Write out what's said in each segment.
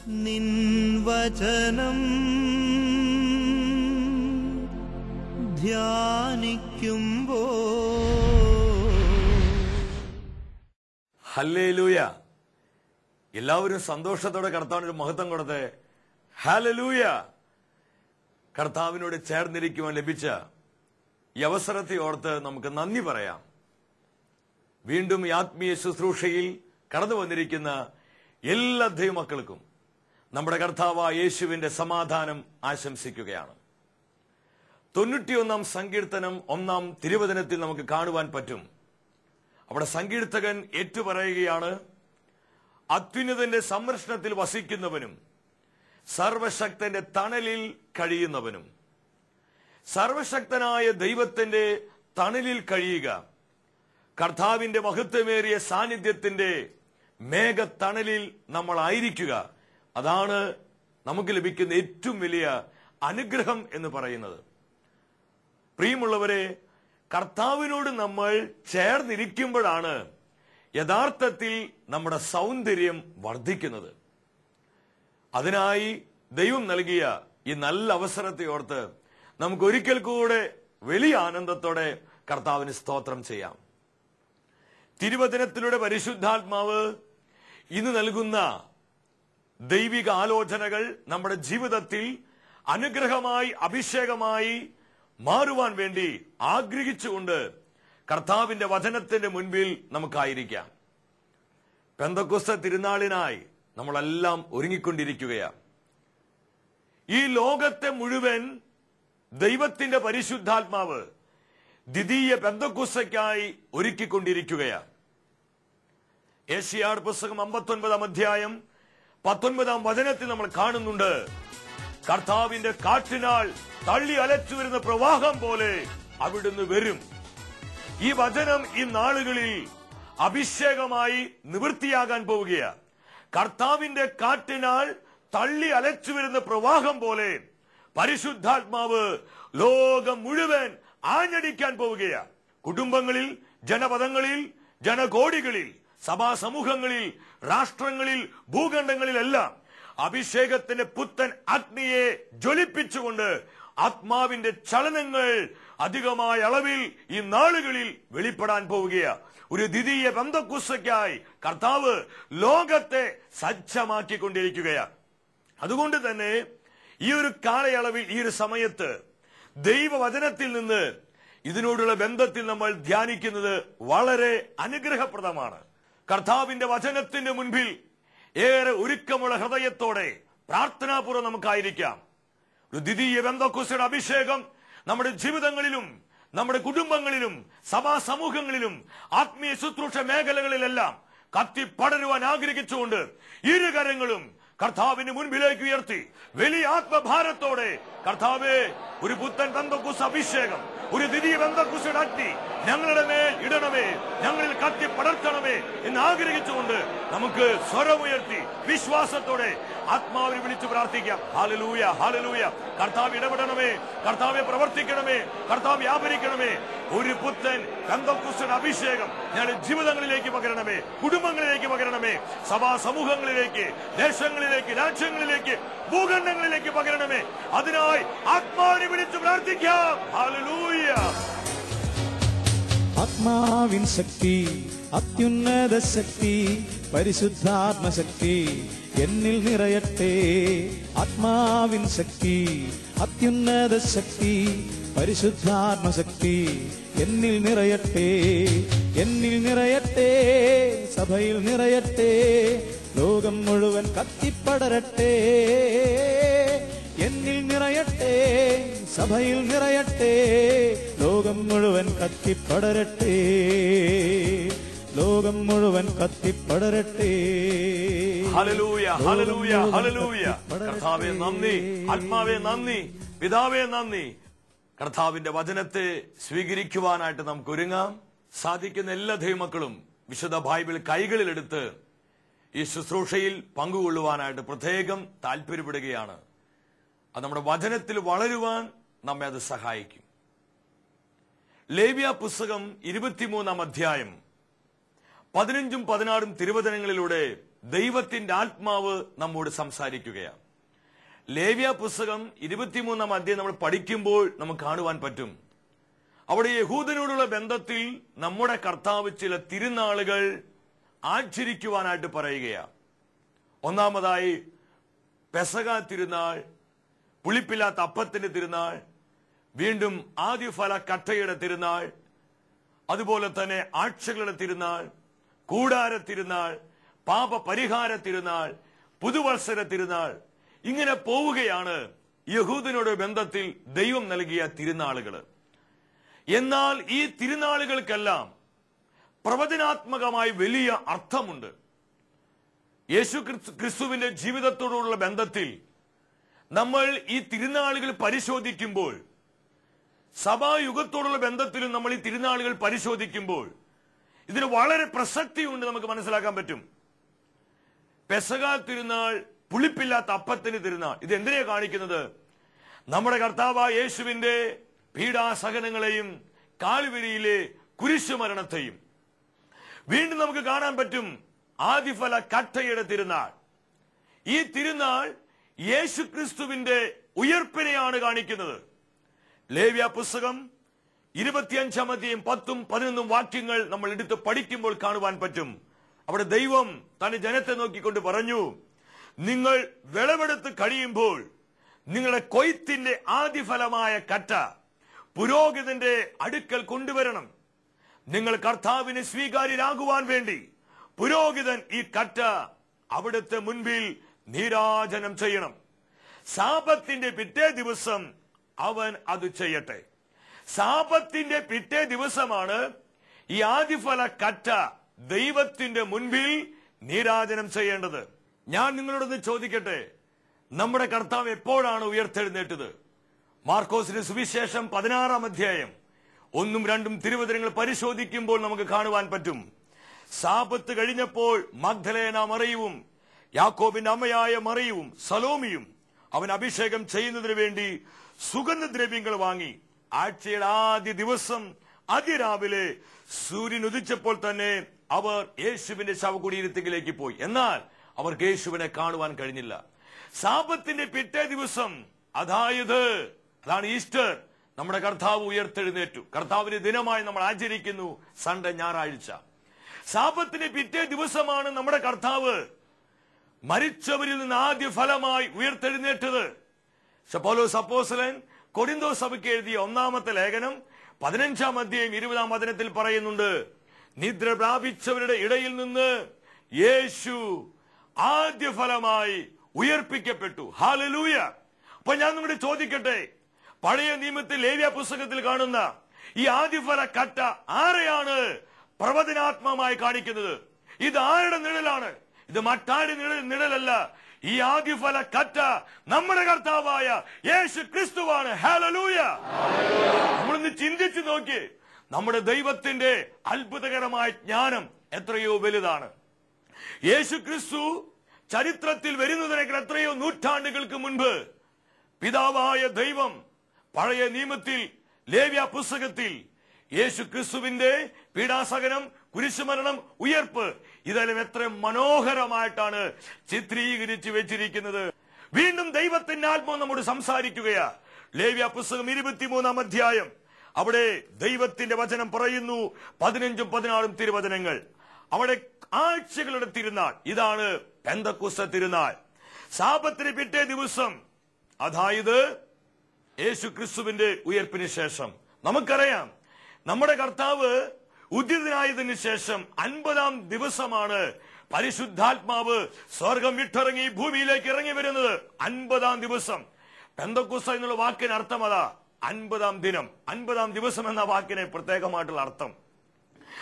നിൻ വചനം ധ്യാനിക്കുമ്പോ ഹല്ലേലൂയ. എല്ലാവരും സന്തോഷത്തോടെ കർത്താവിനൊരു മഹത്വം കൊടുത്ത് ഹല്ലേലൂയ. കർത്താവിനോട് ചേർന്നിരിക്കുവാൻ ലഭിച്ച ഈ അവസരത്തെ ഓർത്ത് നമുക്ക് നന്ദി പറയാം. വീണ്ടും ഈ ആത്മീയ ശുശ്രൂഷയിൽ കടന്നു വന്നിരിക്കുന്ന എല്ലാ ദൈവമക്കൾക്കും നമ്മുടെ കർത്താവായ യേശുവിന്റെ സമാധാനം ആശംസിക്കുകയാണ്. 91 സങ്കീർത്തനം 1 തിരുവചനത്തിൽ നമുക്ക് കാണുവാൻ പറ്റും. അവിടെ സങ്കീർത്തകൻ ഏറ്റുപറയുകയാണ്, അത്യുന്നതന്റെ സംരക്ഷണത്തിൽ വസിക്കുന്നവനും സർവശക്തന്റെ തണലിൽ കഴിയുന്നവനും. സർവശക്തനായ ദൈവത്തിന്റെ തണലിൽ കഴിയുക, കർത്താവിന്റെ മഹത്വമേറിയ സാന്നിധ്യത്തിന്റെ മേഘത്തണലിൽ നമ്മൾ ആയിരിക്കുക, അതാണ് നമുക്ക് ലഭിക്കുന്ന ഏറ്റവും വലിയ അനുഗ്രഹം എന്ന് പറയുന്നത്. പ്രിയമുള്ളവരെ, കർത്താവിനോട് നമ്മൾ ചേർന്നിരിക്കുമ്പോഴാണ് യഥാർത്ഥത്തിൽ നമ്മുടെ സൗന്ദര്യം വർദ്ധിക്കുന്നത്. അതിനായി ദൈവം നൽകിയ ഈ നല്ല അവസരത്തെ ഓർത്ത് നമുക്ക് ഒരിക്കൽ കൂടെ വലിയ ആനന്ദത്തോടെ കർത്താവിന് സ്തോത്രം ചെയ്യാം. തിരുവചനത്തിലൂടെ പരിശുദ്ധാത്മാവ് ഇന്ന് നൽകുന്ന ദൈവിക ആലോചനകൾ നമ്മുടെ ജീവിതത്തിൽ അനുഗ്രഹമായി അഭിഷേകമായി മാറുവാൻ വേണ്ടി ആഗ്രഹിച്ചുകൊണ്ട് കർത്താവിന്റെ വചനത്തിന്റെ മുൻപിൽ നമുക്കായിരിക്കാം. പെന്തക്കോസ്ത് തിരുനാളിനായി നമ്മളെല്ലാം ഒരുങ്ങിക്കൊണ്ടിരിക്കുകയാണ്. ഈ ലോകത്തെ മുഴുവൻ ദൈവത്തിന്റെ പരിശുദ്ധാത്മാവ് ദ്വിതീയ പെന്തക്കോസ്തയ്ക്കായി ഒരുക്കിക്കൊണ്ടിരിക്കുകയാണ്. യെശയ്യായുടെ പുസ്തകം 59 അധ്യായം 19 വചനത്തിൽ നമ്മൾ കാണുന്നുണ്ട്, കർത്താവിന്റെ കാറ്റിനാൽ തള്ളി അലച്ചു വരുന്ന പ്രവാഹം പോലെ അവിടുന്ന് വരും. ഈ വചനം ഈ നാളുകളിൽ അഭിഷേകമായി നിവൃത്തിയാകാൻ പോവുകയാണ്. കർത്താവിന്റെ കാറ്റിനാൽ തള്ളി അലച്ചു വരുന്ന പ്രവാഹം പോലെ പരിശുദ്ധാത്മാവ് ലോകം മുഴുവൻ ആഞ്ഞടിക്കാൻ പോവുകയാണ്. കുടുംബങ്ങളിൽ, ജനപദങ്ങളിൽ, ജനകോടികളിൽ, സഭാ സമൂഹങ്ങളിൽ, രാഷ്ട്രങ്ങളിൽ, ഭൂഖണ്ഡങ്ങളിലെല്ലാം അഭിഷേകത്തിന്റെ പുത്തൻ അഗ്നിയെ ജ്വലിപ്പിച്ചുകൊണ്ട് ആത്മാവിന്റെ ചലനങ്ങൾ അധികമായ അളവിൽ ഈ നാളുകളിൽ വെളിപ്പെടാൻ പോവുകയാണ്. ഒരു ദ്വിതീയ പെന്തക്കോസ്തയ്ക്കായി കർത്താവ് ലോകത്തെ സജ്ജമാക്കിക്കൊണ്ടിരിക്കുകയാണ്. അതുകൊണ്ട് തന്നെ ഈ ഒരു കാലയളവിൽ, ഈ ഒരു സമയത്ത് ദൈവവചനത്തിൽ നിന്ന് ഇതിനോടുള്ള ബന്ധത്തിൽ നമ്മൾ ധ്യാനിക്കുന്നത് വളരെ അനുഗ്രഹപ്രദമാണ്. കർത്താവിന്റെ വചനത്തിന്റെ മുൻപിൽ ഏറെ ഒരുക്കമുള്ള ഹൃദയത്തോടെ പ്രാർത്ഥനാപൂർവ്വം നമുക്കായിരിക്കാം. ഒരു ദ്വിതീയ പെന്തക്കോസ്തയുടെ അഭിഷേകം നമ്മുടെ ജീവിതങ്ങളിലും നമ്മുടെ കുടുംബങ്ങളിലും സഭാ സമൂഹങ്ങളിലും ആത്മീയ ശുശ്രൂഷ മേഖലകളിലെല്ലാം കത്തിപ്പടരുവാൻ ആഗ്രഹിച്ചുകൊണ്ട് ഇരുകരങ്ങളും കർത്താവിന് മുൻപിലേക്ക് ഉയർത്തി വലിയ ആത്മഭാരത്തോടെ, കർത്താവേ, ഒരു പുത്തൻ പെന്തക്കോസ്ത് അഭിഷേകം, ഒരു ദ്വിതീയ പെന്തക്കോസ്തയുടെ അഗ്നി ഞങ്ങളുടെ മേൽ ഇടണമേ, ഞങ്ങളിൽ കത്തി പടർത്തണമേ എന്ന് ആഗ്രഹിച്ചുകൊണ്ട് നമുക്ക് സ്വരമുയർത്തി വിശ്വാസത്തോടെ ആത്മാവിനെ വിളിച്ചു പ്രാർത്ഥിക്കാം. Hallelujah, hallelujah. കർത്താവ് ഇടപെടണമേ, കർത്താവെ പ്രവർത്തിക്കണമേ, കർത്താവ് വ്യാപരിക്കണമേ. ഒരു പുത്തൻ പെന്തക്കോസ്തയുടെ അഭിഷേകം ഞങ്ങളുടെ ജീവിതങ്ങളിലേക്ക് പകരണമേ, കുടുംബങ്ങളിലേക്ക് പകരണമേ, സഭാ സമൂഹങ്ങളിലേക്ക്, ദേശങ്ങളിലേക്ക്, രാജ്യങ്ങളിലേക്ക്, ഭൂഖണ്ഡങ്ങളിലേക്ക് പകരണമേ. അതിനായി ആത്മാവിനെ വിളിച്ചു പ്രാർത്ഥിക്കാം. ഹല്ലേലൂയ. ആത്മാവിൻ ശക്തി, അത്യുന്നത ശക്തി, പരിശുദ്ധാത്മശക്തി എന്നിൽ നിറയട്ടെ. ആത്മാവിൻ ശക്തി, അത്യുന്നത ശക്തി, പരിശുദ്ധാത്മശക്തി എന്നിൽ നിറയട്ടെ. എന്നിൽ നിറയട്ടെ, സഭയിൽ നിറയട്ടെ, ലോകം മുഴുവൻ കത്തിപ്പടരട്ടെ. എന്നിൽ നിറയട്ടെ, സഭയിൽ നിറയട്ടെ, ലോകം മുഴുവൻ കത്തിപ്പടരട്ടെ. ലോകം മുഴുവൻ കത്തിപ്പടരട്ടെ. Hallelujah, hallelujah, hallelujah. കർത്താവേ നന്ദി, ആത്മാവേ നന്ദി, പിതാവേ നന്ദി. കർത്താവിന്റെ വചനത്തെ സ്വീകരിക്കുവാനായിട്ട് നമുക്ക് ഒരുങ്ങാം. സാധിക്കുന്ന എല്ലാ ദൈവമക്കളും വിശുദ്ധ ബൈബിൾ കൈകളിലെടുത്ത് ഈ ശുശ്രൂഷയിൽ പങ്കുകൊള്ളുവാനായിട്ട് പ്രത്യേകം താല്പര്യപ്പെടുകയാണ്. അത് നമ്മുടെ വചനത്തിൽ വളരുവാൻ നമ്മെ അത് സഹായിക്കും. ലേവ്യ പുസ്തകം 23 അധ്യായം 15-16 തിരുവചനങ്ങളിലൂടെ ദൈവത്തിന്റെ ആത്മാവ് നമ്മോട് സംസാരിക്കുകയാണ്. ലേവ്യ പുസ്തകം 23-ാം അധ്യായം നമ്മൾ പഠിക്കുമ്പോൾ നമുക്ക് കാണുവാൻ പറ്റും. അവിടെ യഹൂദനോടുള്ള ബന്ധത്തിൽ നമ്മുടെ കർത്താവ് ചില തിരുനാളുകൾ ആചരിക്കുവാനായിട്ട് പറയുകയാണ്. ഒന്നാമതായി പെസഹ തിരുനാൾ, പുളിപ്പില്ലാത്ത അപ്പത്തിന്റെ തിരുനാൾ, വീണ്ടും ആദ്യഫല കട്ടയുടെ തിരുനാൾ, അതുപോലെ തന്നെ ആഴ്ചകളുടെ തിരുനാൾ, കൂടാര തിരുനാൾ, പാപ പരിഹാര തിരുനാൾ, പുതുവത്സര തിരുനാൾ. ഇങ്ങനെ പോവുകയാണ് യഹൂദനോട് ബന്ധത്തിൽ ദൈവം നൽകിയ തിരുനാളുകൾ. എന്നാൽ ഈ തിരുനാളുകൾക്കെല്ലാം പ്രവചനാത്മകമായി വലിയ അർത്ഥമുണ്ട്. യേശു ക്രിസ്തുവിന്റെ ജീവിതത്തോടുള്ള ബന്ധത്തിൽ നമ്മൾ ഈ തിരുനാളുകൾ പരിശോധിക്കുമ്പോൾ, സഭായുഗത്തോടുള്ള ബന്ധത്തിലും നമ്മൾ ഈ തിരുനാളുകൾ പരിശോധിക്കുമ്പോൾ ഇതിന് വളരെ പ്രസക്തിയുണ്ട്, നമുക്ക് മനസ്സിലാക്കാൻ പറ്റും. പെസഹ തിരുനാൾ, പുളിപ്പില്ലാത്ത അപ്പത്തിന്റെ തിരുനാൾ, ഇത് എന്തിനെയാണ് കാണിക്കുന്നത്? നമ്മുടെ കർത്താവായ യേശുവിന്റെ പീഡാസഹനങ്ങളെയും കാൽവരിയിലെ കുരിശുമരണത്തെയും. വീണ്ടും നമുക്ക് കാണാൻ പറ്റും ആദിഫല കട്ടയുടെ തിരുനാൾ. ഈ തിരുനാൾ യേശു ക്രിസ്തുവിന്റെ ഉയർപ്പിനെയാണ് കാണിക്കുന്നത്. ലേവ്യ പുസ്തകം 25-ാം അധ്യായം 10-11 വാക്യങ്ങൾ നമ്മൾ എടുത്ത് പഠിക്കുമ്പോൾ കാണുവാൻ പറ്റും. അവിടെ ദൈവം തന്റെ ജനത്തെ നോക്കിക്കൊണ്ട് പറഞ്ഞു, നിങ്ങൾ വിളവെടുത്ത് കഴിയുമ്പോൾ നിങ്ങളുടെ കൊയ്ത്തിന്റെ ആദിഫലമായ കറ്റ പുരോഹിതന്റെ അടുക്കൽ കൊണ്ടുവരണം. നിങ്ങൾ കർത്താവിന് സ്വീകാര്യരാകുവാൻ വേണ്ടി പുരോഹിതൻ ഈ കറ്റ അവിടുത്തെ മുൻപിൽ നീരാജനം ചെയ്യണം. സാബത്തിന്റെ പിറ്റേ ദിവസം അവൻ അത് ചെയ്യട്ടെ. സാബത്തിന്റെ പിറ്റേ ദിവസമാണ് ഈ ആദിഫല കറ്റ ദൈവത്തിന്റെ മുൻപിൽ നീരാജനം ചെയ്യേണ്ടത്. ഞാൻ നിങ്ങളോടൊന്ന് ചോദിക്കട്ടെ, നമ്മുടെ കർത്താവ് എപ്പോഴാണ് ഉയർത്തെഴുന്നേറ്റത്? മാർക്കോസിന്റെ സുവിശേഷം 16-ാം അധ്യായം 1-2 തിരുവചനങ്ങൾ പരിശോധിക്കുമ്പോൾ നമുക്ക് കാണുവാൻ പറ്റും. സാബത്ത് കഴിഞ്ഞപ്പോൾ മഗ്ദലേന മറിയവും യാക്കോബിന്റെ അമ്മയായ മറിയവും സലോമിയും അവൻ അഭിഷേകം ചെയ്യുന്നതിന് വേണ്ടി സുഗന്ധദ്രവ്യങ്ങൾ വാങ്ങി. ആഴ്ചയുടെ ആദ്യ ദിവസം അതിരാവിലെ സൂര്യൻ ഉദിച്ചപ്പോൾ തന്നെ അവർ യേശുവിന്റെ ശവകുടീരത്തിലേക്ക് പോയി. എന്നാൽ അവർക്ക് യേശുവിനെ കാണുവാൻ കഴിഞ്ഞില്ല. സാബത്തിന്റെ പിറ്റേ ദിവസം, അതാണ് ഈസ്റ്റർ, നമ്മുടെ കർത്താവ് ഉയർത്തെഴുന്നേറ്റു. കർത്താവിന്റെ ദിനമായി നമ്മൾ ആചരിക്കുന്നു സൺഡേ, ഞായറാഴ്ച. സാബത്തിന്റെ പിറ്റേ ദിവസമാണ് നമ്മുടെ കർത്താവ് മരിച്ചവരിൽ നിന്ന് ആദ്യ ഫലമായി ഉയർത്തെഴുന്നേറ്റത്. പൗലോസ് അപ്പോസ്തലൻ കൊരിന്തോസ് സഭയ്ക്ക് എഴുതിയ 1-ാമത്തെ ലേഖനം 15-ാം അധ്യായം 20-ാം വചനത്തിൽ പറയുന്നുണ്ട്, നിദ്ര പ്രാപിച്ചവരുടെ ഇടയിൽ നിന്ന് യേശു ആദ്യ ഫലമായി ഉയർപ്പിക്കപ്പെട്ടു. ഹല്ലേലൂയ. അപ്പൊ ഞാൻ നിങ്ങളോട് ചോദിക്കട്ടെ, പഴയ നിയമത്തിൽ ലേവ്യ പുസ്തകത്തിൽ കാണുന്ന ഈ ആദിഫല കറ്റ ആരെയാണ് പ്രവചനാത്മകമായി കാണിക്കുന്നത്? ഇത് ആരുടെ നിഴലാണ്? ഇത് മറ്റാരുടെ നിഴലല്ല. ഈ ആദിഫല കറ്റ നമ്മുടെ കർത്താവായ യേശു ക്രിസ്തുവാണ്. ഹല്ലേലൂയ. നമ്മളൊന്ന് ചിന്തിച്ചു നോക്കി, നമ്മുടെ ദൈവത്തിന്റെ അത്ഭുതകരമായ ജ്ഞാനം എത്രയോ വലുതാണ്. യേശു ക്രിസ്തു ചരിത്രത്തിൽ വരുന്നതിനേക്കാൾ എത്രയോ നൂറ്റാണ്ടുകൾക്ക് മുൻപ് പിതാവായ ദൈവം പഴയ നിയമത്തിൽ ലേവ്യ പുസ്തകത്തിൽ യേശു ക്രിസ്തുവിന്റെ പീഡാസഹനം, കുരിശുമരണം, ഉയർപ്പ്, ഇതെല്ലാം എത്ര മനോഹരമായിട്ടാണ് ചിത്രീകരിച്ചു വെച്ചിരിക്കുന്നത്. വീണ്ടും ദൈവത്തിന്റെ ആത്മാവ് നമ്മോട് സംസാരിക്കുകയാ. ലേവ്യ പുസ്തകം 23-ാം അധ്യായം, അവിടെ ദൈവത്തിന്റെ വചനം പറയുന്നു. 15-16 തിരുവചനങ്ങൾ. അവിടെ ആഴ്ചകളുടെ തിരുനാൾ, ഇതാണ് പെന്തക്കോസ്ത് തിരുനാൾ. സാബത്തിന് പിറ്റേ ദിവസം, അതായത് യേശു ക്രിസ്തുവിന്റെ ഉയർപ്പിന് ശേഷം. നമുക്കറിയാം, നമ്മുടെ കർത്താവ് ഉദ്ധിതനായതിനു ശേഷം 50-ാം ദിവസമാണ് പരിശുദ്ധാത്മാവ് സ്വർഗം വിട്ടിറങ്ങി ഭൂമിയിലേക്ക് ഇറങ്ങി വരുന്നത്. 50-ാം ദിവസം. പെന്തക്കോസ്ത് എന്നുള്ള വാക്കിന് അർത്ഥം അതാ, 50-ാം ദിനം. 50-ാം ദിവസം എന്ന വാക്കിന് പ്രത്യേകമായിട്ടുള്ള അർത്ഥം.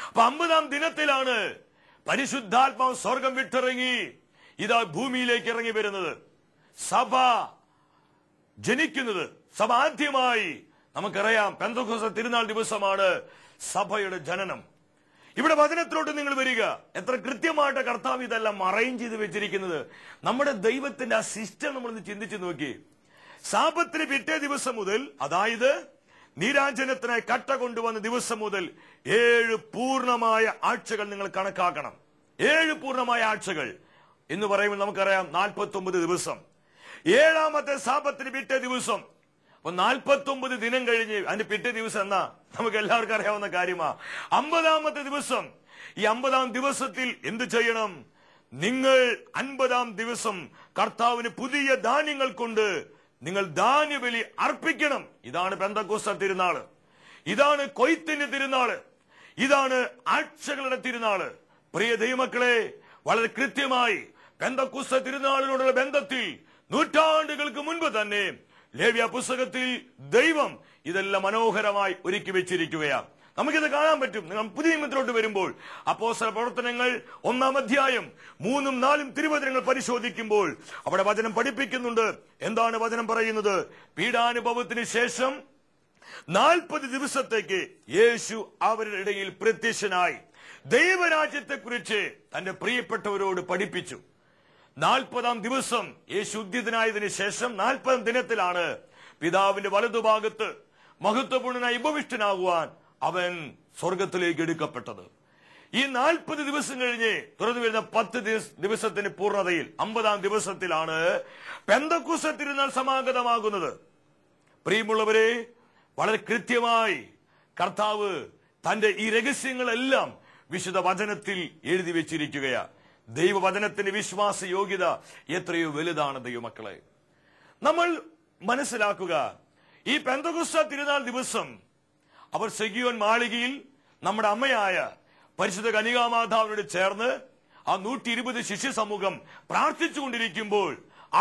അപ്പൊ 50-ാം ദിനത്തിലാണ് പരിശുദ്ധാത്മാവ് സ്വർഗം വിട്ടിറങ്ങി ഇതാ ഭൂമിയിലേക്ക് ഇറങ്ങി വരുന്നത്. സഭ ജനിക്കുന്നത്. സഭ ആദ്യമായി, നമുക്കറിയാം, പെന്തക്കോസ്ത് തിരുനാൾ ദിവസമാണ് സഭയുടെ ജനനം. ഇവിടെ വചനത്തിലോട്ട് നിങ്ങൾ വരിക. എത്ര കൃത്യമായിട്ട് കർത്താവ് ഇതെല്ലാം അറേഞ്ച് ചെയ്ത് വെച്ചിരിക്കുന്നത്. നമ്മുടെ ദൈവത്തിന്റെ ആ സിസ്റ്റം നമ്മളൊന്ന് ചിന്തിച്ചു നോക്കി. സാബത്തിന് പിറ്റേ ദിവസം മുതൽ, അതായത് നീരാജനത്തിനായി കട്ട കൊണ്ടുവന്ന ദിവസം മുതൽ 7 പൂർണ്ണമായ ആഴ്ചകൾ നിങ്ങൾ കണക്കാക്കണം. 7 പൂർണ്ണമായ ആഴ്ചകൾ. എന്ന് പറയുമ്പോൾ നമുക്കറിയാം 49 ദിവസം. 7ാമത്തെ സാബത്തിന് പിറ്റേ ദിവസം. അപ്പൊ 49 ദിനം കഴിഞ്ഞ് അതിന്റെ പിറ്റേ ദിവസം എന്നാ നമുക്ക് എല്ലാവർക്കും അറിയാവുന്ന കാര്യമാ 50ാമത്തെ ദിവസം. ഈ 50ാം ദിവസത്തിൽ എന്ത് ചെയ്യണം? നിങ്ങൾ 50ാം ദിവസം കർത്താവിന് പുതിയ ധാന്യങ്ങൾ കൊണ്ട് നിങ്ങൾ ധാന്യബലി അർപ്പിക്കണം. ഇതാണ് പെന്തക്കോസ്ത് തിരുനാള്, ഇതാണ് കൊയ്ത്തിന്റെ തിരുനാള്, ഇതാണ് ആഴ്ചകളുടെ തിരുനാള്. പ്രിയ ദൈവമക്കളെ, വളരെ കൃത്യമായി പെന്തക്കോസ്ത് തിരുനാളിനോടുള്ള ബന്ധത്തിൽ നൂറ്റാണ്ടുകൾക്ക് മുൻപ് തന്നെ ലേവ്യ പുസ്തകത്തിൽ ദൈവം ഇതെല്ലാം മനോഹരമായി ഒരുക്കി വെച്ചിരിക്കുകയാണ്. നമുക്കിത് കാണാൻ പറ്റും. നിങ്ങൾ പുതിയ നിയമത്തിലോട്ട് വരുമ്പോൾ അപ്പോസ്തല പ്രവർത്തനങ്ങൾ 1-ാം അധ്യായം 3ഉം 4ഉം തിരുവചനങ്ങൾ പരിശോധിക്കുമ്പോൾ അവിടെ വചനം പഠിപ്പിക്കുന്നുണ്ട്. എന്താണ് വചനം പറയുന്നത്? പീഡാനുഭവത്തിന് ശേഷം 40 ദിവസത്തേക്ക് യേശു അവരുടെ ഇടയിൽ പ്രത്യക്ഷനായി ദൈവരാജ്യത്തെ കുറിച്ച് തന്റെ പ്രിയപ്പെട്ടവരോട് പഠിപ്പിച്ചു. 40ാം ദിവസം യേശു ഉദ്ധിതനായതിനു ശേഷം 40ാം ദിനത്തിലാണ് പിതാവിന്റെ വലതുഭാഗത്ത് മഹത്വപൂർണനായി ഉപവിഷ്ടനാകുവാൻ അവൻ സ്വർഗത്തിലേക്ക് എടുക്കപ്പെട്ടത്. ഈ 40 ദിവസം കഴിഞ്ഞ് തുറന്നു വരുന്ന 10 ദിവസത്തിന് പൂർണ്ണതയിൽ 50ാം ദിവസത്തിലാണ് പെന്തക്കോസ്ത് തിരുനാൾ സമാഗതമാകുന്നത്. പ്രിയമുള്ളവരെ, വളരെ കൃത്യമായി കർത്താവ് തന്റെ ഈ രഹസ്യങ്ങളെല്ലാം വിശുദ്ധ വചനത്തിൽ എഴുതി വെച്ചിരിക്കുകയാണ്. ദൈവവചനത്തിന്റെ വിശ്വാസ യോഗ്യത എത്രയോ വലുതാണ് ദൈവമക്കളെ. നമ്മൾ മനസ്സിലാക്കുക, ഈ പെന്തക്കോസ്ത് തിരുനാൾ ദിവസം അവർ സെഗിയോൻ മാളികയിൽ നമ്മുടെ അമ്മയായ പരിശുദ്ധ കന്യകാമാതാവിനോട് ചേർന്ന് ആ 120 ശിഷ്യ സമൂഹം പ്രാർത്ഥിച്ചുകൊണ്ടിരിക്കുമ്പോൾ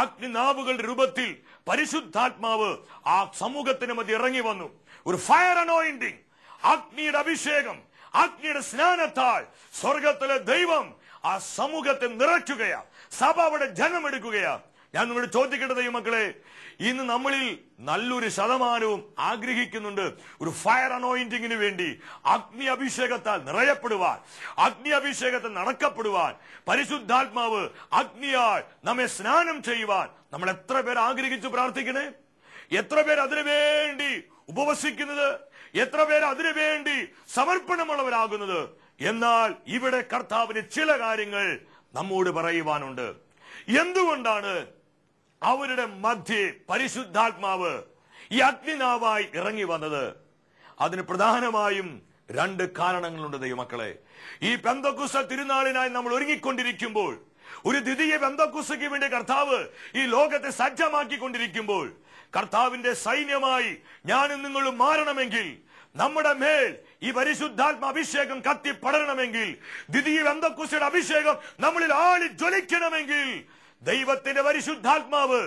അഗ്നിനാവുകളുടെ രൂപത്തിൽ പരിശുദ്ധാത്മാവ് ആ സമൂഹത്തിന് മധ്യ ഇറങ്ങി വന്നു. ഒരു ഫയർ അനോയിന്റിംഗ്, അഗ്നിയുടെ അഭിഷേകം, അഗ്നിയുടെ സ്നാനത്താൽ സ്വർഗത്തിലെ ദൈവം ആ സമൂഹത്തെ നിറയ്ക്കുകയാ. സഭ അവിടെ ജനമെടുക്കുകയാ. ഞാൻ നിങ്ങളോട് ചോദിക്കട്ടെ ദൈവമക്കളെ, ഇന്ന് നമ്മളിൽ നല്ലൊരു ശതമാനവും ആഗ്രഹിക്കുന്നുണ്ട് ഒരു ഫയർ അനോയിന്റിങ്ങിന് വേണ്ടി, അഗ്നി അഭിഷേകത്താൽ നിറയപ്പെടുവാൻ, അഗ്നി അഭിഷേകത്താൽ നടക്കപ്പെടുവാൻ, പരിശുദ്ധാത്മാവ് അഗ്നിയാൽ നമ്മെ സ്നാനം ചെയ്യുവാൻ. നമ്മൾ എത്ര പേർ ആഗ്രഹിച്ചു പ്രാർത്ഥിക്കണേ? എത്ര പേർ അതിനു വേണ്ടി ഉപവസിക്കുന്നത്? എത്ര പേർ അതിനു വേണ്ടി സമർപ്പണമുള്ളവരാകുന്നത്? എന്നാൽ ഇവിടെ കർത്താവിന് ചില കാര്യങ്ങൾ നമ്മോട് പറയുവാനുണ്ട്. എന്തുകൊണ്ടാണ് അവരുടെ മധ്യേ പരിശുദ്ധാത്മാവ് ഈ അഗ്നിനാവായി ഇറങ്ങി വന്നത്? അതിന് പ്രധാനമായും 2 കാരണങ്ങളുണ്ട് ദൈവമക്കളെ. ഈ പെന്തക്കോസ്ത് തിരുനാളിനായി നമ്മൾ ഒരുങ്ങിക്കൊണ്ടിരിക്കുമ്പോൾ, ഒരു ദ്വിതീയ പെന്തക്കോസ്തിക്ക് വേണ്ടി കർത്താവ് ഈ ലോകത്തെ സജ്ജമാക്കിക്കൊണ്ടിരിക്കുമ്പോൾ, കർത്താവിന്റെ സൈന്യമായി ഞാനും നിങ്ങളും മാറണമെങ്കിൽ, നമ്മുടെ മേൽ ഈ പരിശുദ്ധാത്മ അഭിഷേകം കത്തി പടരണമെങ്കിൽ, ദ്വിതീയ പെന്തക്കോസ്തിയുടെ അഭിഷേകം നമ്മളിൽ ആളി ജ്വലിക്കണമെങ്കിൽ, ദൈവത്തിന്റെ പരിശുദ്ധാത്മാവ്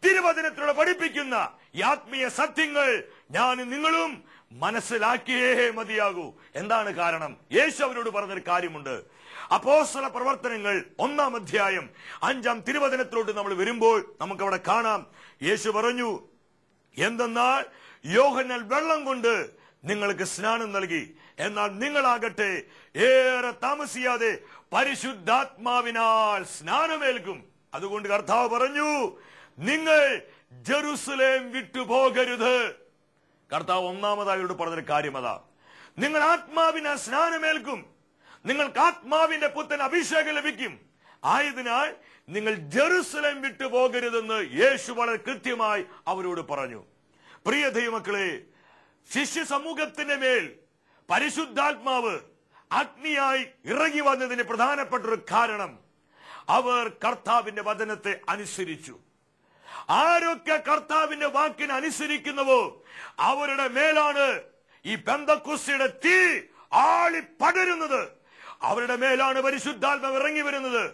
തിരുവചനത്തിലൂടെ പഠിപ്പിക്കുന്ന ഈ ആത്മീയ സത്യങ്ങൾ ഞാനും നിങ്ങളും മനസ്സിലാക്കിയേ മതിയാകൂ. എന്താണ് കാരണം? യേശു അവരോട് പറഞ്ഞൊരു കാര്യമുണ്ട്. അപ്പോസ്തല പ്രവർത്തനങ്ങൾ 1-ാം അധ്യായം 5-ാം തിരുവചനത്തിലോട്ട് നമ്മൾ വരുമ്പോൾ നമുക്കവിടെ കാണാം. യേശു പറഞ്ഞു, എന്തെന്നാൽ യോഹന്നാൻ വെള്ളം കൊണ്ട് നിങ്ങൾക്ക് സ്നാനം നൽകി, എന്നാൽ നിങ്ങളാകട്ടെ ഏറെ താമസിയാതെ പരിശുദ്ധാത്മാവിനാൽ സ്നാനമേൽക്കും. അതുകൊണ്ട് കർത്താവ് പറഞ്ഞു, നിങ്ങൾ ജെറുസലേം വിട്ടുപോകരുത്. കർത്താവ് 1-ാമതായോട് പറഞ്ഞൊരു കാര്യം അതാ, നിങ്ങൾ ആത്മാവിനാൽ സ്നാനമേൽക്കും, നിങ്ങൾക്ക് ആത്മാവിന്റെ പുത്തൻ അഭിഷേകം ലഭിക്കും. ആയതിനാൽ നിങ്ങൾ ജെറുസലേം വിട്ടുപോകരുതെന്ന് യേശു വളരെ കൃത്യമായി അവരോട് പറഞ്ഞു. പ്രിയ ദൈവമക്കളെ, ശിഷ്യ സമൂഹത്തിന്റെ മേൽ പരിശുദ്ധാത്മാവ് അഗ്നിയായി ഇറങ്ങി വന്നതിന് പ്രധാനപ്പെട്ട ഒരു കാരണം, അവർ കർത്താവിന്റെ വചനത്തെ അനുസരിച്ചു. ആരൊക്കെ കർത്താവിന്റെ വാക്കിനെ അനുസരിക്കുന്നുവോ അവരുടെ മേലാണ് ഈ പെന്തക്കോസ്തിയുടെ തീ ആളി പടരുന്നത്. അവരുടെ മേലാണ് പരിശുദ്ധാത്മാവ് ഇറങ്ങി വരുന്നത്.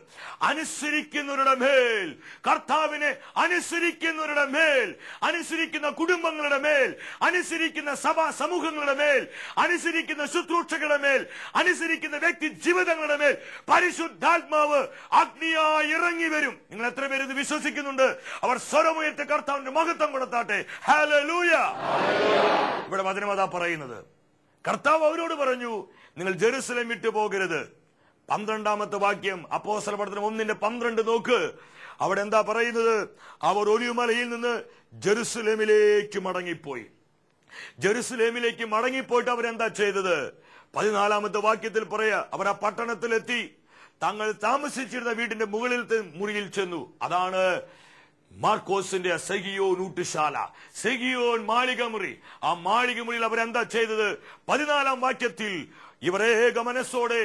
അനുസരിക്കുന്നവരുടെ മേൽ, കർത്താവിനെ അനുസരിക്കുന്നവരുടെ മേൽ, അനുസരിക്കുന്ന കുടുംബങ്ങളുടെ മേൽ, അനുസരിക്കുന്ന സഭാ സമൂഹങ്ങളുടെ മേൽ, അനുസരിക്കുന്ന ശുശ്രൂഷകളുടെ മേൽ, അനുസരിക്കുന്ന വ്യക്തി ജീവിതങ്ങളുടെ മേൽ പരിശുദ്ധാത്മാവ് അഗ്നിയായി ഇറങ്ങി വരും. നിങ്ങൾ എത്ര പേര് ഇത് വിശ്വസിക്കുന്നുണ്ട്? അവർ സ്വരമുയർത്തി കർത്താവിന്റെ മഹത്വം കൊടുത്താട്ടെ. ഹല്ലേലൂയ. ഇവിടെ വചനം അതാ പറയുന്നത്. കർത്താവ് അവരോട് പറഞ്ഞു, നിങ്ങൾ ജെറുസലേം വിട്ടു പോകരുത്. 12-ാമത്തെ വാക്യം അപ്പോസ്തല പ്രവർത്തനം 1:12 നോക്ക്. അവിടെ എന്താ പറയുന്നത്? അവർ ഒലിവുമലയിൽ നിന്ന് ജെറുസലേമിലേക്ക് മടങ്ങിപ്പോയി. ജെറുസലേമിലേക്ക് മടങ്ങിപ്പോയിട്ട് അവരെന്താ ചെയ്തത്? 14-ാമത്തെ വാക്യത്തിൽ പറയാ, അവർ ആ പട്ടണത്തിലെത്തി തങ്ങൾ താമസിച്ചിരുന്ന വീടിന്റെ മുകളിലത്തെ മുറിയിൽ ചെന്നു. അതാണ് മാർക്കോസിന്റെ സെഗിയോൻ ഊട്ടുശാല, സെഗിയോൻ മാളിക മുറി. ആ മാളിക മുറിയിൽ അവരെന്താ ചെയ്തത്? 14-ാം വാക്യത്തിൽ ഇവർ ഏക മനസ്സോടെ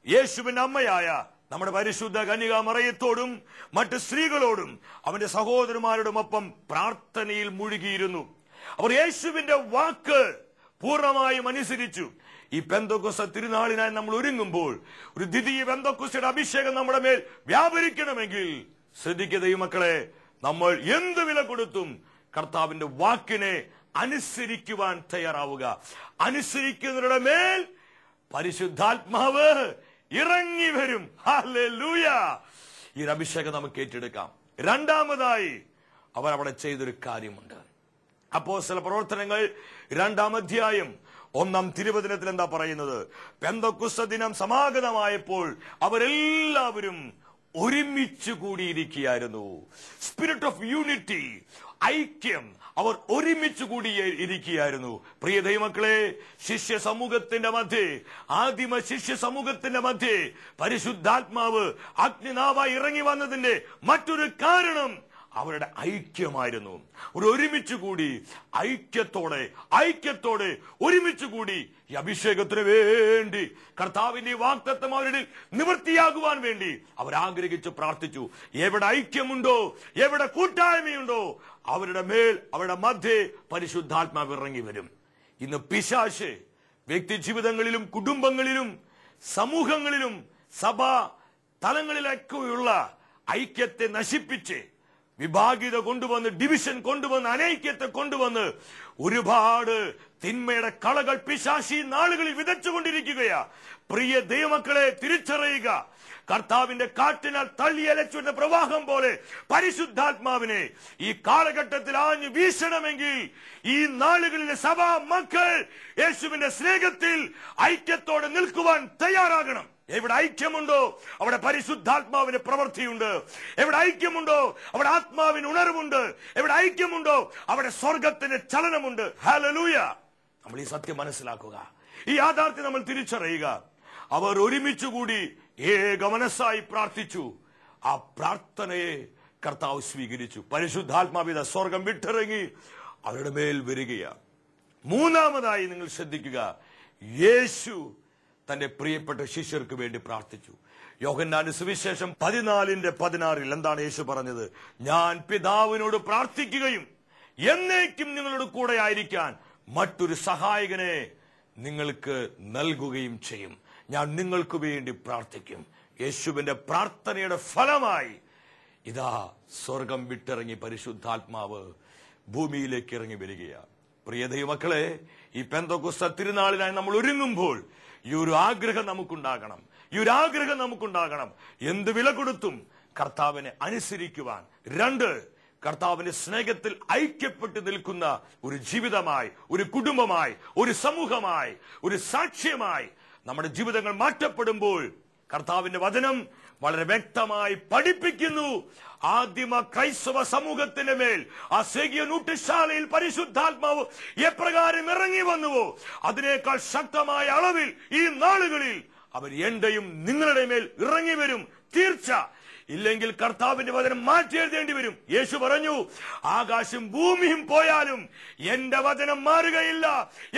യേശുവിന്റെ അമ്മയായ നമ്മുടെ പരിശുദ്ധ കന്യകാമറിയത്തോടും മറ്റ് സ്ത്രീകളോടും അവന്റെ സഹോദരന്മാരോടുമൊപ്പം പ്രാർത്ഥനയിൽ മുഴുകിയിരുന്നു. അവർ യേശുവിന്റെ വാക്ക് പൂർണ്ണമായും അനുസരിച്ചു. ഈ പെന്തക്കോസ്ത് തിരുനാളിനായി നമ്മൾ ഒരുങ്ങുമ്പോൾ ഒരു ദ്വിതീയ പെന്തക്കോസ്തിയുടെ അഭിഷേകം നമ്മുടെ മേൽ വ്യാപരിക്കണമെങ്കിൽ ശ്രദ്ധിക്കുക ദൈവമക്കളെ, നമ്മൾ എന്ത് വില കൊടുത്തും കർത്താവിന്റെ വാക്കിനെ അനുസരിക്കുവാൻ തയ്യാറാവുക. അനുസരിക്കുന്നവരുടെ മേൽ പരിശുദ്ധാത്മാവ് ഇറങ്ങി വരും. ഹല്ലേലൂയ! ഈ അഭിഷേകം നമുക്ക് ഏറ്റെടുക്കാം. രണ്ടാമതായി അവർ അവിടെ ചെയ്തൊരു കാര്യമുണ്ട്. അപ്പോസ്തല പ്രവർത്തനങ്ങൾ 2-ാം അധ്യായം 1-ാം തിരുവചനത്തിൽ എന്താ പറയുന്നത്? പെന്തക്കോസ്ത് ദിനം സമാഗതമായപ്പോൾ അവരെല്ലാവരും ഒരുമിച്ച് കൂടിയിരിക്കുകയായിരുന്നു. സ്പിരിറ്റ് ഓഫ് യൂണിറ്റി, ഐക്യം, അവർ ഒരുമിച്ച് കൂടിയിരിക്കുകയായിരുന്നു. പ്രിയ ദൈവമക്കളെ, ശിഷ്യ സമൂഹത്തിന്റെ മധ്യേ, ആദിമ ശിഷ്യ സമൂഹത്തിന്റെ മധ്യേ പരിശുദ്ധാത്മാവ് അഗ്നിനാവായി ഇറങ്ങി വന്നതിന്റെ മറ്റൊരു കാരണം അവരുടെ ഐക്യമായിരുന്നു. ഒരുമിച്ച് കൂടി ഐക്യത്തോടെ ഒരുമിച്ച് കൂടി ഈ അഭിഷേകത്തിന് വേണ്ടി, കർത്താവിന്റെ വാഗ്ദത്തം അവരുടെ നിവൃത്തിയാകുവാൻ വേണ്ടി അവർ ആഗ്രഹിച്ച് പ്രാർത്ഥിച്ചു. എവിടെ ഐക്യമുണ്ടോ, എവിടെ കൂട്ടായ്മയുണ്ടോ, അവരുടെ മേൽ, അവരുടെ മധ്യേ പരിശുദ്ധാത്മാവ് ഇറങ്ങി വരും. ഇന്ന് പിശാച് വ്യക്തി ജീവിതങ്ങളിലും കുടുംബങ്ങളിലും സമൂഹങ്ങളിലും സഭാ തലങ്ങളിലൊക്കെയുള്ള ഐക്യത്തെ നശിപ്പിച്ച് വിഭാഗീയത കൊണ്ടുവന്ന്, ഡിവിഷൻ കൊണ്ടുവന്ന്, അനൈക്യത്തെ കൊണ്ടുവന്ന് ഒരുപാട് തിന്മയുടെ കളകൾ പിശാചി നാളുകളിൽ വിതച്ചുകൊണ്ടിരിക്കുകയാ. പ്രിയ ദൈവമക്കളെ, തിരിച്ചറിയുക. കർത്താവിന്റെ കാറ്റിനാൽ തള്ളിയലച്ചുന്ന പ്രവാഹം പോലെ പരിശുദ്ധാത്മാവിനെ ഈ കാലഘട്ടത്തിൽ ആഞ്ഞു വീശണമെങ്കിൽ ഈ നാളുകളിലെ സഭാ മക്കൾ യേശുവിന്റെ സ്നേഹത്തിൽ ഐക്യത്തോടെ നിൽക്കുവാൻ തയ്യാറാകണം. എവിടെ ഐക്യമുണ്ടോ അവിടെ പരിശുദ്ധാത്മാവിന്റെ പ്രവൃത്തിയുണ്ട്. എവിടെ ഐക്യമുണ്ടോ അവിടെ ആത്മാവിന് ഉണർവുണ്ട്. എവിടെ ഐക്യമുണ്ടോ അവിടെ സ്വർഗത്തിന്റെ ചലനമുണ്ട്. ഹല്ലേലൂയ! നമ്മൾ ഈ സത്യം മനസ്സിലാക്കുക, ഈ യാഥാർത്ഥ്യം നമ്മൾ തിരിച്ചറിയുക. അവർ ഒരുമിച്ചുകൂടി ഏക മനസ്സായി പ്രാർത്ഥിച്ചു. ആ പ്രാർത്ഥനയെ കർത്താവ് സ്വീകരിച്ചു. പരിശുദ്ധാത്മാവിത സ്വർഗം വിട്ടിറങ്ങി അവരുടെ മേൽ വരികയാണ്. മൂന്നാമതായി നിങ്ങൾ ശ്രദ്ധിക്കുക, യേശു തന്റെ പ്രിയപ്പെട്ട ശിഷ്യർക്ക് വേണ്ടി പ്രാർത്ഥിച്ചു. യോഹന്നാന്റെ സുവിശേഷം 14:16 എന്താണ് യേശു പറഞ്ഞത്? ഞാൻ പിതാവിനോട് പ്രാർത്ഥിക്കുകയും എന്നേക്കും നിങ്ങളുടെ കൂടെ ആയിരിക്കാൻ മറ്റൊരു സഹായകനെ നിങ്ങൾക്ക് നൽകുകയും ചെയ്യും. ഞാൻ നിങ്ങൾക്ക് വേണ്ടി പ്രാർത്ഥിക്കും. യേശുവിന്റെ പ്രാർത്ഥനയുടെ ഫലമായി ഇതാ സ്വർഗം വിട്ടിറങ്ങി പരിശുദ്ധാത്മാവ് ഭൂമിയിലേക്ക് ഇറങ്ങി വരികയാണ്. പ്രിയ ദൈവമക്കളെ, ഈ പെന്തക്കോസ്ത് തിരുനാളിനായി നമ്മൾ ഒരുങ്ങുമ്പോൾ ഈ ഒരു ആഗ്രഹം നമുക്കുണ്ടാകണം. എന്ത് വില കൊടുത്തും കർത്താവിനെ അനുസരിക്കുവാൻ. 2, കർത്താവിന്റെ സ്നേഹത്തിൽ ഐക്യപ്പെട്ട് നിൽക്കുന്ന ഒരു ജീവിതമായി, ഒരു കുടുംബമായി, ഒരു സമൂഹമായി, ഒരു സാക്ഷ്യമായി നമ്മുടെ ജീവിതങ്ങൾ മാറ്റപ്പെടുമ്പോൾ കർത്താവിന്റെ വചനം വളരെ വ്യക്തമായി പഠിപ്പിക്കുന്നു. ആദിമ ക്രൈസ്തവ സമൂഹത്തിന്റെ മേൽ ആ സെഗിയോൻ ഊട്ടുശാലയിൽ പരിശുദ്ധാത്മാവ് എപ്രകാരം ഇറങ്ങി വന്നുവോ അതിനേക്കാൾ ശക്തമായ അളവിൽ ഈ നാളുകളിൽ അവർ എന്റെയും നിങ്ങളുടെ മേൽ ഇറങ്ങി വരും. തീർച്ച. ഇല്ലെങ്കിൽ കർത്താവിന്റെ വചനം മാറ്റി എഴുതേണ്ടി വരും. യേശു പറഞ്ഞു, ആകാശം ഭൂമിയും പോയാലും എന്റെ വചനം മാറുകയില്ല,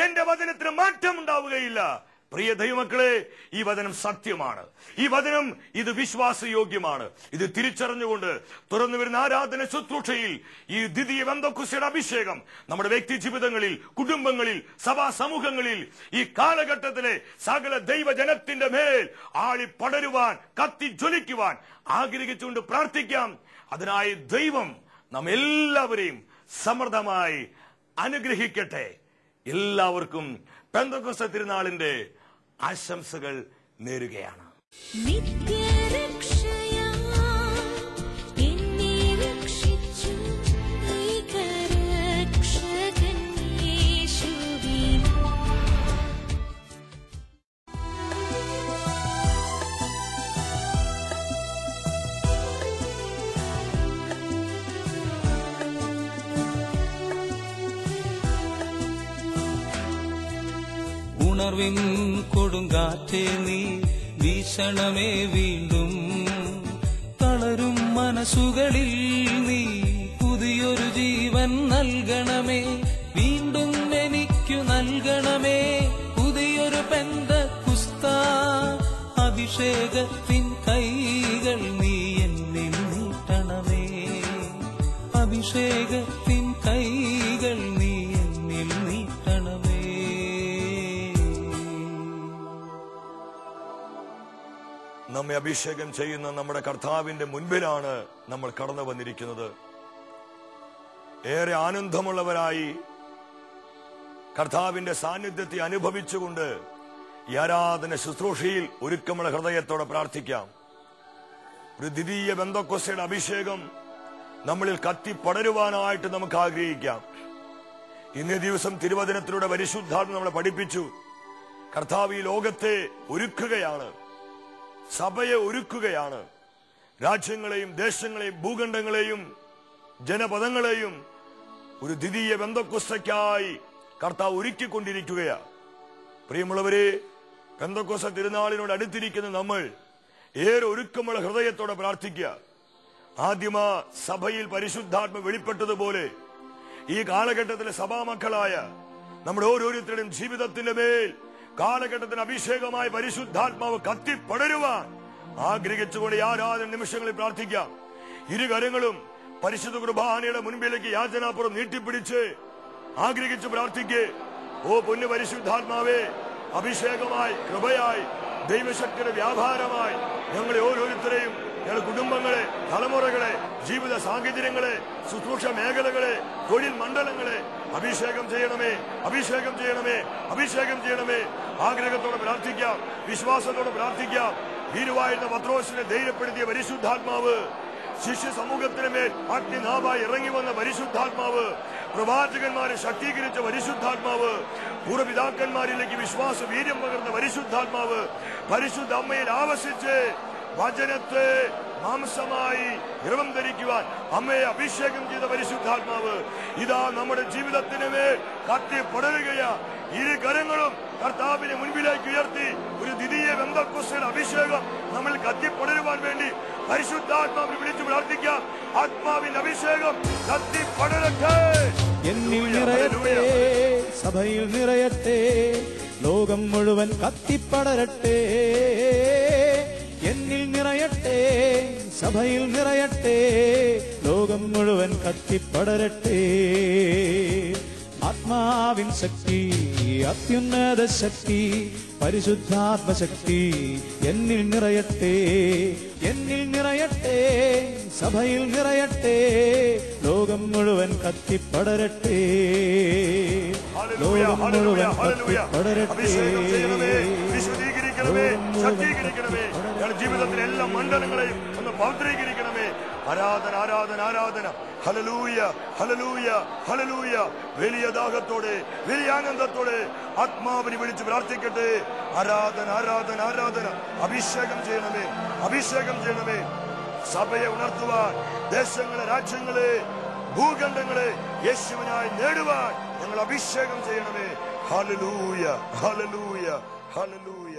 എന്റെ വചനത്തിന് മാറ്റം ഉണ്ടാവുകയില്ല. പ്രിയ ദൈവമക്കളെ, ഈ വചനം സത്യമാണ്. ഈ വചനം ഇത് വിശ്വാസയോഗ്യമാണ്. ഇത് തിരിച്ചറിഞ്ഞുകൊണ്ട് തുറന്നു വരുന്ന ആരാധന ശുശ്രൂഷയിൽ ഈ ദ്വിതീയ പെന്തക്കോസ്തിയുടെ അഭിഷേകം നമ്മുടെ വ്യക്തി ജീവിതങ്ങളിൽ, കുടുംബങ്ങളിൽ, സഭാ സമൂഹങ്ങളിൽ ഈ കാലഘട്ടത്തിലെ സകല ദൈവജനത്തിന്റെ മേൽ ആളി പടരുവാൻ, കത്തി ജ്വലിക്കുവാൻ ആഗ്രഹിച്ചുകൊണ്ട് പ്രാർത്ഥിക്കാം. അതിനായി ദൈവം നാം എല്ലാവരെയും സമൃദ്ധമായി അനുഗ്രഹിക്കട്ടെ. എല്ലാവർക്കും പെന്തക്കോസ്ത് തിരുനാളിന്റെ ആശംസകൾ നേരുകയാണ്. ഉണർവിൻ കൊടുങ്കാറ്റേ നീ വീശണമേ വീണ്ടും. തളരും മനസ്സുകളിൽ നീ പുതിയൊരു ജീവൻ നൽകണമേ. വീണ്ടും എനിക്കു നൽകണമേ പുതിയൊരു പെന്തക്കുസ്ത. അഭിഷേകത്തിൻ കൈകൾ നീ എന്നിൽ നീട്ടണമേ. അഭിഷേകത്തിൻ കൈകൾ നീ എന്നിൽ നീട്ടണമേ. നമ്മെ അഭിഷേകം ചെയ്യുന്ന നമ്മുടെ കർത്താവിന്റെ മുൻപിലാണ് നമ്മൾ കടന്നു വന്നിരിക്കുന്നത്. ഏറെ ആനന്ദമുള്ളവരായി കർത്താവിന്റെ സാന്നിധ്യത്തെ അനുഭവിച്ചുകൊണ്ട് ഈ ആരാധന ശുശ്രൂഷയിൽ ഒരുക്കമുള്ള ഹൃദയത്തോടെ പ്രാർത്ഥിക്കാം. ഒരു ദ്വിതീയ പെന്തക്കോസ്തയുടെ അഭിഷേകം നമ്മളിൽ കത്തിപ്പടരുവാനായിട്ട് നമുക്ക് ആഗ്രഹിക്കാം. ഇന്നേ ദിവസം തിരുവചനത്തിലൂടെ പരിശുദ്ധാത്മ നമ്മളെ പഠിപ്പിച്ചു. കർത്താവ് ഈ ലോകത്തെ ഒരുക്കുകയാണ്, സഭയെ ഒരുക്കുകയാണ്. രാജ്യങ്ങളെയും ദേശങ്ങളെയും ഭൂഖണ്ഡങ്ങളെയും ജനപദങ്ങളെയും ഒരു ദ്വിതീയ പെന്തക്കോസ്തയ്ക്കായി കർത്താവ് ഒരുക്കിക്കൊണ്ടിരിക്കുകയാണ്. പ്രിയമുള്ളവരെ, പെന്തക്കോസ്ത തിരുനാളിനോട് അടുത്തിരിക്കുന്ന നമ്മൾ ഏറെ ഒരുക്കമുള്ള ഹൃദയത്തോടെ പ്രാർത്ഥിക്കുക. ആദ്യമ സഭയിൽ പരിശുദ്ധാത്മ വെളിപ്പെട്ടതുപോലെ ഈ കാലഘട്ടത്തിലെ സഭാമക്കളായ നമ്മുടെ ഓരോരുത്തരുടെയും ജീവിതത്തിന്റെ മേൽ കാലഘട്ടത്തിന് അഭിഷേകമായ പരിശുദ്ധാത്മാവ് കത്തിപ്പടരുവാൻ ആഗ്രഹിച്ചുകൊണ്ട് ഈ ആരാധന നിമിഷങ്ങളിൽ പ്രാർത്ഥിക്കാം. ഇരുകരങ്ങളും പരിശുദ്ധ കുർബാനയുടെ മുൻപിലേക്ക് യാചനാപുറം നീട്ടിപ്പിടിച്ച് ആഗ്രഹിച്ച് പ്രാർത്ഥിക്കേ. ഓ പൊന്നു പരിശുദ്ധാത്മാവേ, അഭിഷേകമായി, കൃപയായി, ദൈവശക്തിയുടെ വ്യാപാരമായി ഞങ്ങളെ ഓരോരുത്തരെയും, ഞങ്ങളുടെ കുടുംബങ്ങളെ, തലമുറകളെ, ജീവിത സാഹചര്യങ്ങളെ, ശുശ്രൂഷ മേഖലകളെ, തൊഴിൽ മണ്ഡലങ്ങളെ അഭിഷേകം ചെയ്യണമേ, അഭിഷേകം ചെയ്യണമേ, അഭിഷേകം ചെയ്യണമേ. ആഗ്രഹത്തോടെ പ്രാർത്ഥിക്കാം, വിശ്വാസത്തോടെ പ്രാർത്ഥിക്കാം. ഭീരുവായിരുന്ന പത്രോസിനെ ധൈര്യപ്പെടുത്തിയ പരിശുദ്ധാത്മാവ്, ശിഷ്യ സമൂഹത്തിന് മേൽ അഗ്നിനാഭായി ഇറങ്ങി വന്ന പരിശുദ്ധാത്മാവ്, പ്രവാചകന്മാരെ ശക്തീകരിച്ച പരിശുദ്ധാത്മാവ്, പൂർവ്വപിതാക്കന്മാരിലേക്ക് വിശ്വാസ വീര്യം പകർന്ന പരിശുദ്ധാത്മാവ്, പരിശുദ്ധ അമ്മയിൽ ആവസിച്ച് വചനത്തെ മാംസമായി ഗർഭം ധരിക്കുവാൻ അമ്മയെ അഭിഷേകം ചെയ്ത പരിശുദ്ധാത്മാവ് ഇതാ നമ്മുടെ ജീവിതത്തിന് മേൽ കത്തിപ്പടരുകയാ. ഇരു കരങ്ങളും കർത്താവിനെ മുൻപിലേക്ക് ഉയർത്തി ഒരു ദ്വിതീയ പെന്തക്കോസ്തയുടെ അഭിഷേകം നമ്മൾ കത്തിപ്പടരുവാൻ വേണ്ടി പരിശുദ്ധാത്മാവിനെ വിളിച്ചു പ്രാർത്ഥിക്കാം. ആത്മാവിന്റെ അഭിഷേകം കത്തിപ്പടരട്ടെ, എന്നിൽ നിറയട്ടെ, സഭയിൽ നിറയട്ടെ, ലോകം മുഴുവൻ കത്തിപ്പടരട്ടെ. എന്നിൽ നിറയട്ടെ, സഭയിൽ നിറയട്ടെ, ലോകം മുഴുവൻ കത്തിപ്പടരട്ടെ. ആത്മാവിൻ ശക്തി, അത്യുന്നത ശക്തി, പരിശുദ്ധാത്മശക്തി എന്നിൽ നിറയട്ടെ. എന്നിൽ നിറയട്ടെ, സഭയിൽ നിറയട്ടെ, ലോകം മുഴുവൻ കത്തിപ്പടരട്ടെ. ലോകം മുഴുവൻ കത്തിപ്പടരട്ടെ. ശക്തീകരിക്കണമേ. ഞങ്ങളുടെ ജീവിതത്തിലെ എല്ലാ മണ്ഡലങ്ങളെയും ഒന്ന് പവിത്രീകരിക്കണമേ. ആരാധന, ആരാധന, ആരാധന. Hallelujah, hallelujah, hallelujah. വലിയ ദാഹത്തോടെ, വലിയ ആനന്ദത്തോടെ ആത്മാവിനെ വിളിച്ച് പ്രാർത്ഥിക്കട്ടെ. ആരാധന, ആരാധന, ആരാധന. അഭിഷേകം ചെയ്യണമേ, അഭിഷേകം ചെയ്യണമേ. സഭയെ ഉണർത്തുവാൻ, ദേശങ്ങളെ, രാജ്യങ്ങളെ, ഭൂഖണ്ഡങ്ങളെ യേശുവിനായി നേടുവാൻ ഞങ്ങൾ അഭിഷേകം ചെയ്യണമേ. Hallelujah, hallelujah, hallelujah.